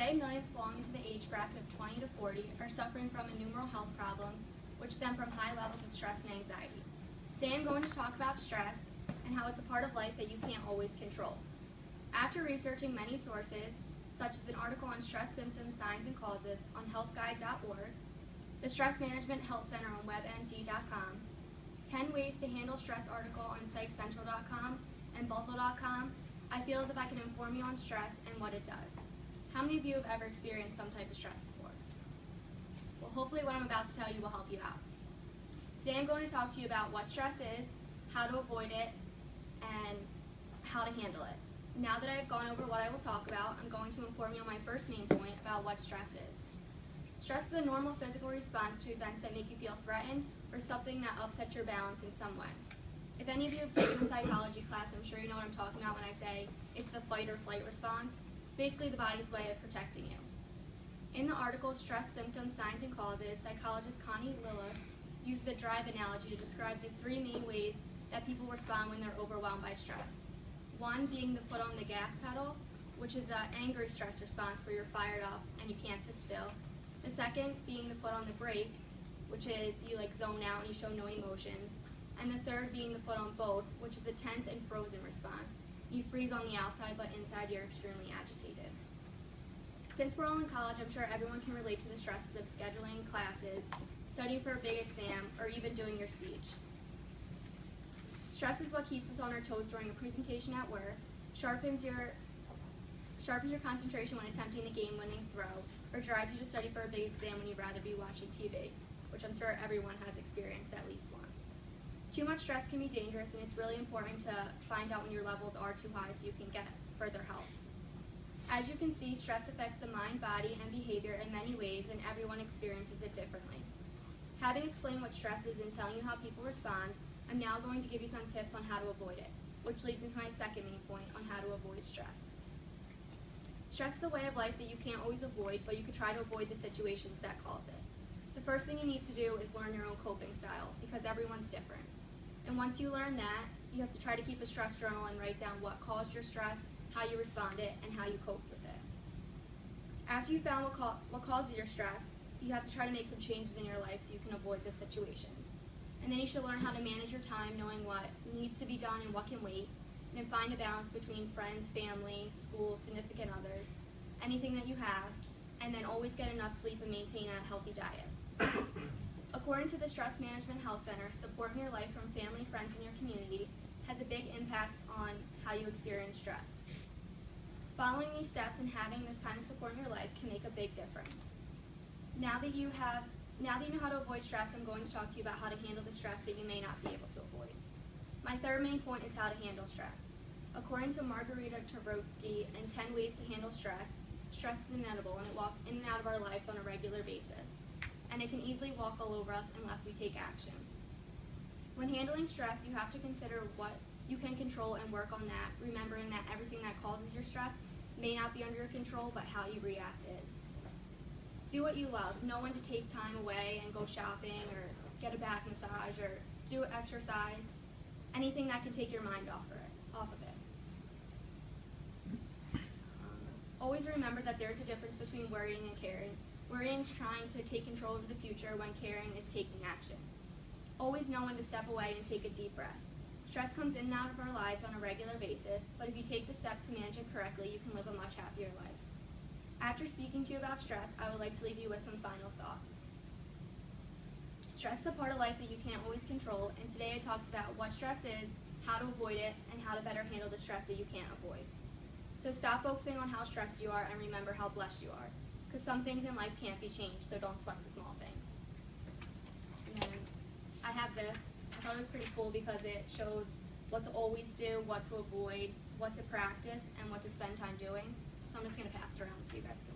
Today, millions belonging to the age bracket of 20 to 40 are suffering from innumerable health problems which stem from high levels of stress and anxiety. Today I'm going to talk about stress and how it's a part of life that you can't always control. After researching many sources, such as an article on stress symptoms, signs, and causes on healthguide.org, the Stress Management Health Center on WebMD.com, 10 Ways to Handle Stress article on PsychCentral.com and Bustle.com, I feel as if I can inform you on stress and what it does. How many of you have ever experienced some type of stress before? Well, hopefully what I'm about to tell you will help you out. Today I'm going to talk to you about what stress is, how to avoid it, and how to handle it. Now that I've gone over what I will talk about, I'm going to inform you on my first main point about what stress is. Stress is a normal physical response to events that make you feel threatened or something that upsets your balance in some way. If any of you have taken a psychology class, I'm sure you know what I'm talking about when I say it's the fight or flight response. It's basically the body's way of protecting you. In the article, Stress Symptoms, Signs, and Causes, psychologist Connie Lillis uses a drive analogy to describe the three main ways that people respond when they're overwhelmed by stress. One being the foot on the gas pedal, which is an angry stress response where you're fired up and you can't sit still. The second being the foot on the brake, which is you zone out and you show no emotions. And the third being the foot on both, which is a tense and frozen response. You freeze on the outside, but inside you're extremely agitated. Since we're all in college, I'm sure everyone can relate to the stresses of scheduling classes, studying for a big exam, or even doing your speech. Stress is what keeps us on our toes during a presentation at work, sharpens your concentration when attempting the game-winning throw, or drives you to study for a big exam when you'd rather be watching TV, which I'm sure everyone has experienced at least once. Too much stress can be dangerous, and it's really important to find out when your levels are too high so you can get further help. As you can see, stress affects the mind, body, and behavior in many ways, and everyone experiences it differently. Having explained what stress is and telling you how people respond, I'm now going to give you some tips on how to avoid it, which leads into my second main point on how to avoid stress. Stress is a way of life that you can't always avoid, but you can try to avoid the situations that cause it. The first thing you need to do is learn your own coping style, because everyone's different. And once you learn that, you have to try to keep a stress journal and write down what caused your stress, how you responded, and how you coped with it. After you found what causes your stress, you have to try to make some changes in your life so you can avoid those situations. And then you should learn how to manage your time, knowing what needs to be done and what can wait, and then find a balance between friends, family, school, significant others, anything that you have, and then always get enough sleep and maintain a healthy diet. According to the Stress Management Health Center, supporting your life from family, friends, and your community has a big impact on how you experience stress. Following these steps and having this kind of support in your life can make a big difference. Now that you know how to avoid stress, I'm going to talk to you about how to handle the stress that you may not be able to avoid. My third main point is how to handle stress. According to Margarita Tversky and 10 Ways to Handle Stress, stress is inevitable and it walks in and out of our lives on a regular basis. And it can easily walk all over us unless we take action. When handling stress, you have to consider what you can control and work on that, remembering that everything that causes your stress may not be under your control, but how you react is. Do what you love. Know when to take time away and go shopping or get a back massage or do exercise. Anything that can take your mind off of it. Always remember that there's a difference between worrying and caring. Worrying is trying to take control of the future when caring is taking action. Always know when to step away and take a deep breath. Stress comes in and out of our lives on a regular basis, but if you take the steps to manage it correctly, you can live a much happier life. After speaking to you about stress, I would like to leave you with some final thoughts. Stress is a part of life that you can't always control, and today I talked about what stress is, how to avoid it, and how to better handle the stress that you can't avoid. So stop focusing on how stressed you are and remember how blessed you are, because some things in life can't be changed, so don't sweat the small things. And then I have this. I thought it was pretty cool because it shows what to always do, what to avoid, what to practice, and what to spend time doing. So I'm just going to pass it around so you guys can